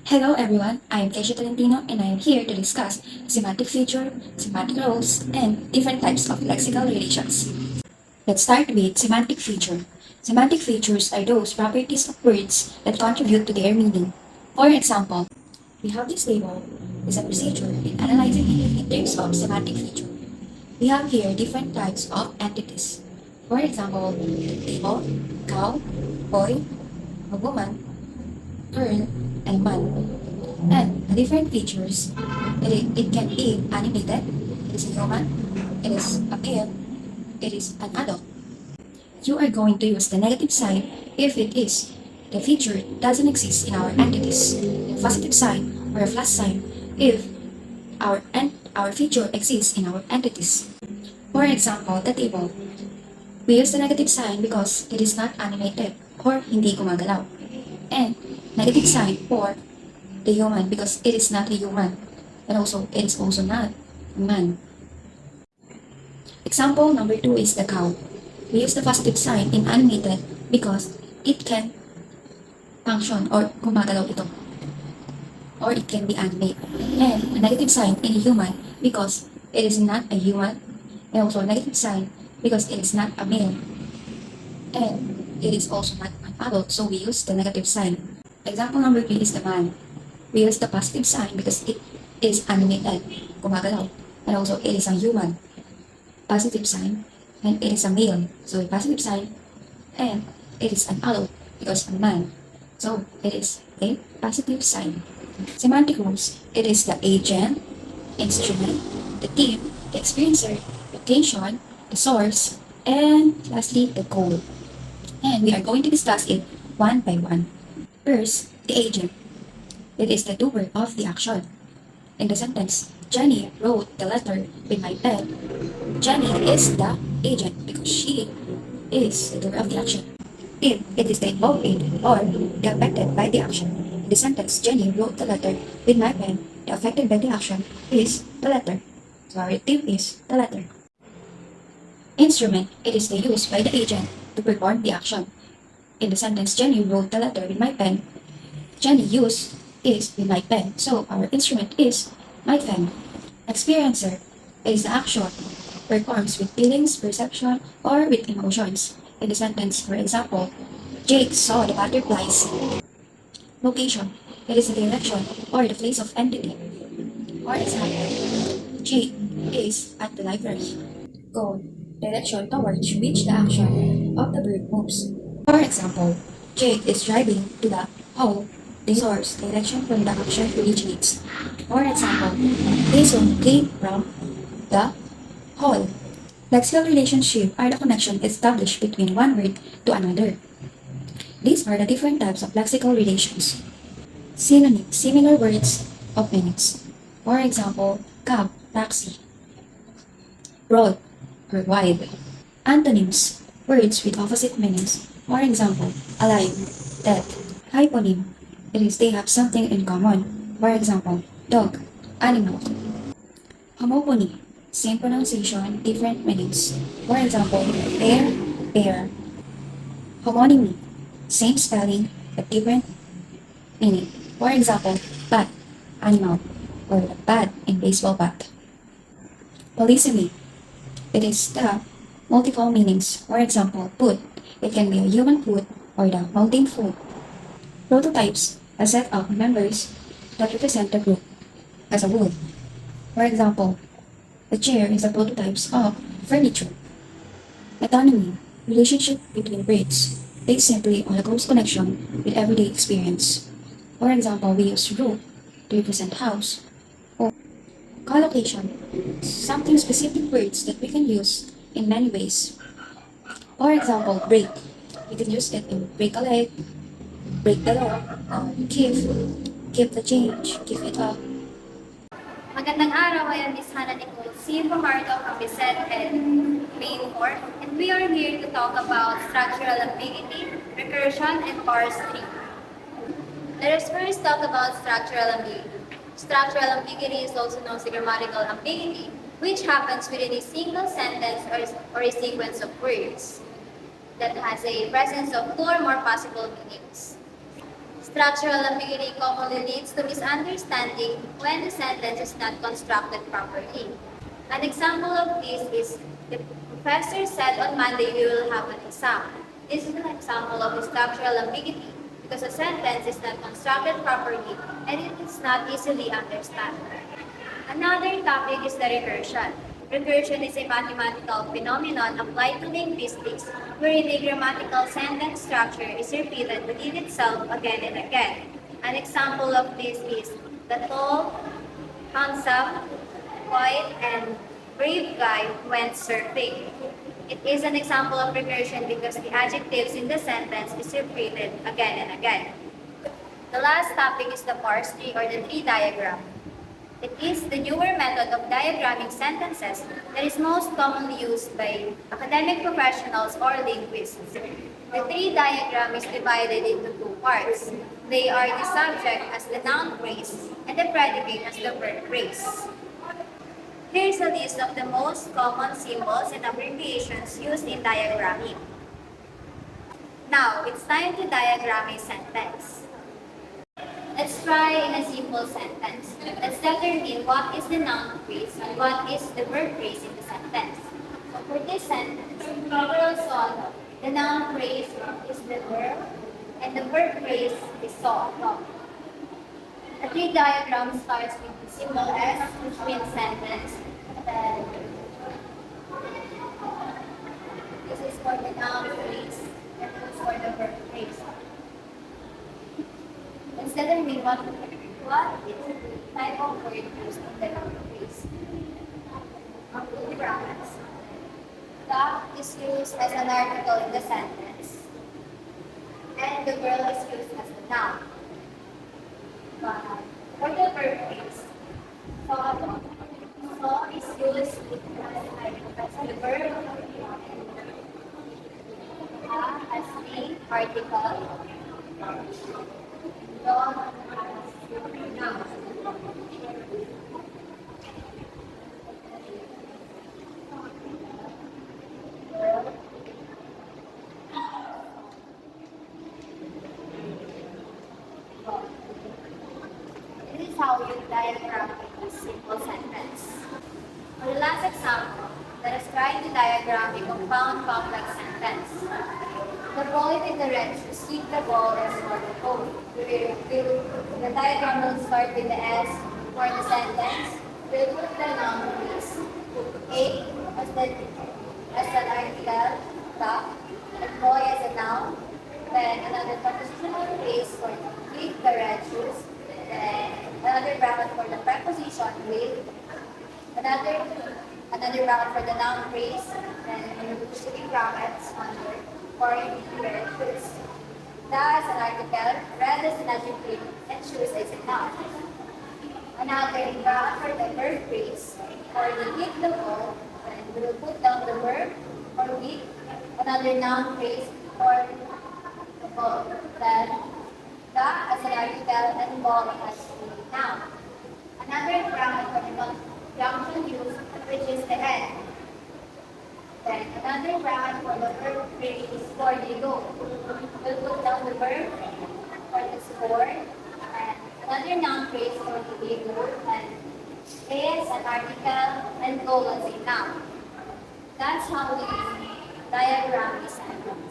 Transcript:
Hello everyone, I am Keisha Tolentino and I am here to discuss semantic feature, semantic roles, and different types of lexical relations. Let's start with semantic feature. Semantic features are those properties of words that contribute to their meaning. For example, we have this table is a procedure in analyzing it in terms of semantic feature. We have here different types of entities. For example, table, cow, boy, a woman, girl, and man. And the different features, it can be animated, it is a human, it is a male, it is an adult. You are going to use the negative sign if it is the feature doesn't exist in our entities, the positive sign or a plus sign if our feature exists in our entities. For example, the table. We use the negative sign because it is not animated or hindi gumagalaw. And negative sign for the human because it is not a human. And also, it is also not a man. Example number 2 is the cow. We use the positive sign in animated because it can function or gumagalaw ito. Or it can be animated. And a negative sign in a human because it is not a human. And also a negative sign because it is not a male. And it is also not an adult, so we use the negative sign. Example number 3 is the man. We use the positive sign because it is animated, gumagalaw. And also, it is a human. Positive sign. And it is a male. So, a positive sign. And it is an adult because a man. So, it is a positive sign. Semantic rules. It is the agent, instrument, the theme, the experiencer, the location, the source, and lastly, the goal. And we are going to discuss it one by one. First, the agent. It is the doer of the action. In the sentence, Jenny wrote the letter with my pen. Jenny is the agent because she is the doer of the action. If it is the involved or the affected by the action. In the sentence, Jenny wrote the letter with my pen. The affected by the action is the letter. So our team is the letter. Instrument. It is the use by the agent to perform the action. In the sentence, Jenny wrote the letter with my pen. Jenny used is with my pen. So our instrument is my pen. Experiencer is the action performs with feelings, perception, or with emotions. In the sentence, for example, Jake saw the butterflies. Location. It is the direction or the place of entity. For example, Jake is at the library. Goal. Direction towards which the action of the bird moves. For example, Jake is driving to the hall. The source, direction from the action to which leads. For example, Jason came from the hall. Lexical relationship are the connection established between one word to another. These are the different types of lexical relations. Synonym, similar words of meanings. For example, cab, taxi. Broad or wide. Antonyms, words with opposite meanings. For example, alive, dead. Hyponym, it is they have something in common. For example, dog, animal. Homopony, same pronunciation, different meanings. For example, pear, pear. Homonymy, same spelling, but different meaning. For example, bat, animal, or the bat in baseball bat. Polysemy, it is the multiple meanings. For example, food, it can be a human food or the mountain food. Prototypes, a set of members that represent the group as a whole. For example, the chair is a prototype of furniture. Metonymy, relationship between words, based simply on a close connection with everyday experience. For example, we use roof to represent house. Or collocation, something specific words that we can use in many ways. For example, break. We can use it in break a leg, break the law, or give the change, give it up. Magandang araw, I am Miss Hannah Nicole, Fajardo from BSED-EN-MAIN 4, and we are here to talk about structural ambiguity, recursion, and parse tree. Let us first talk about structural ambiguity. Structural ambiguity is also known as grammatical ambiguity, which happens within a single sentence or a sequence of words that has a presence of two or more possible meanings. Structural ambiguity commonly leads to misunderstanding when the sentence is not constructed properly. An example of this is the professor said on Monday we will have an exam. This is an example of structural ambiguity because a sentence is not constructed properly and it is not easily understood. Another topic is the recursion. Recursion is a mathematical phenomenon applied to linguistics wherein a grammatical sentence structure is repeated within itself again and again. An example of this is the tall, handsome, quiet, and brave guy went surfing. It is an example of recursion because the adjectives in the sentence is repeated again and again. The last topic is the parse tree or the tree diagram. It is the newer method of diagramming sentences that is most commonly used by academic professionals or linguists. The tree diagram is divided into two parts. They are the subject as the noun phrase and the predicate as the verb phrase. Here's a list of the most common symbols and abbreviations used in diagramming. Now, it's time to diagram a sentence. Let's try in a simple sentence. Let's determine what is the noun phrase and what is the verb phrase in the sentence. So for this sentence, overall saw, the noun phrase is the verb and the verb phrase is saw. The tree diagram starts with the symbol S, which means sentence. Then this is for the noun phrase and this is for the verb phrase. Let's determine what is the type of word used in the noun phrase. The brackets. The is used as an article in the sentence, and the girl is used as the noun. For the verb phrase, so is used as the verb, as the article, dog as the noun. This is how you diagram a simple sentence. For the last example, let us try to diagram a compound complex sentence. The boy with the red shoes keep the ball and score the goal. The diagram will start with the S for the sentence. We'll put the noun phrase. A as an article, the, and boy as a noun. Then another prepositional phrase for keep the red shoes. Then another bracket for the preposition with. Another bracket for the noun phrase. Then three brackets under for the red shoes. The as an article, red as an adjective, and shoes as a noun. Another bracket for the verb phrase for the hit the ball. Then we will put down the verb or with another noun phrase for the ball. Then the as an article and ball as a noun. Another bracket for the conjunction use, which is the head. Then another bracket for the verb phrase for the go. We'll put down the verb for the score and another noun phrase for the go and A as an article and go as a noun. That's how we diagram this sentence.